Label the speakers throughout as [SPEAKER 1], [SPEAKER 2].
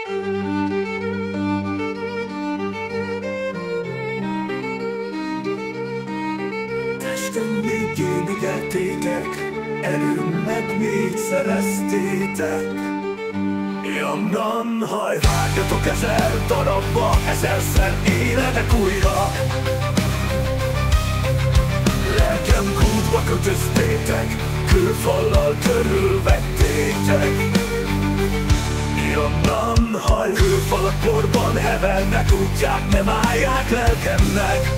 [SPEAKER 1] Testem még énegeltétek, erőm meg még szereztétek. Jamnan, haj, vágjatok 1000 darabba, 1000-szer életek újra. Lelkem kútba kötöztétek, kőfallal körülvettétek. Jamnan, haj, kőfalak porban hevernek, útják nem állják lelkemnek.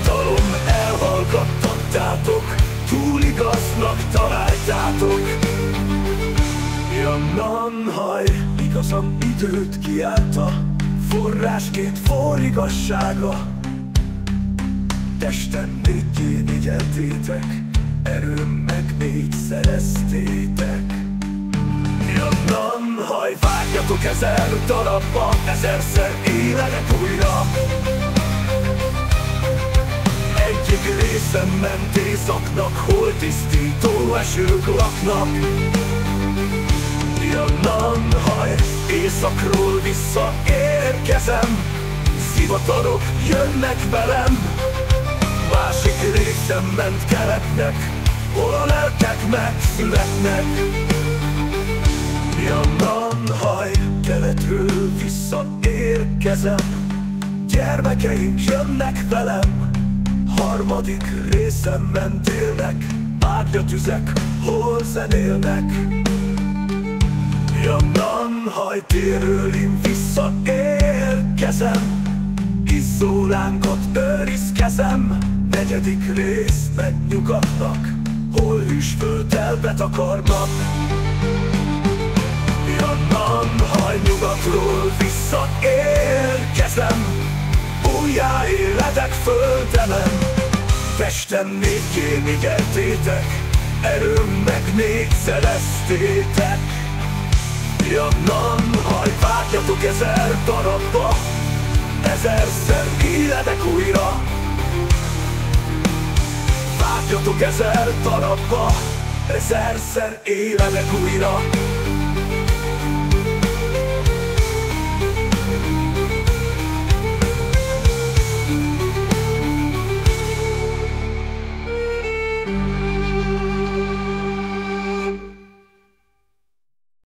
[SPEAKER 1] Dalom elhallgattattátok, túl igaznak találtátok. Jamnan, haj, igazam időt kiállta, forrásként for igazsága. Testem négyé négyeltétek, erőm meg négy szereztétek. Jamnan, haj, vágjatok 1000 darabba, 1000-szer életek újra. Egyik részem ment éjszaknak, hol tisztító esők laknak. Jamnan, haj, éjszakról visszaérkezem, zivatarok jönnek velem. Másik részem ment keletnek, hol a lelkek megszületnek. Jamnan, haj, keletről visszaérkezem, gyermekeim jönnek velem. Harmadik részem ment élnek, árnyatüzek hol zenélnek. Jamnan, haj, térről én visszaérkezem, izzó lángot őrizkezem. Negyedik részt megnyugatnak, hol hűs földtel betakarnak. Jamnan, haj, nyugatról visszaérkezem, újjá életek földemen. Testem négyé négyeltétek, erőm meg négy szereztétek. Jamnan, haj, vágjatok 1000 darabba, 1000-szer életek újra. Vágjatok 1000 darabba, 1000-szer életek újra.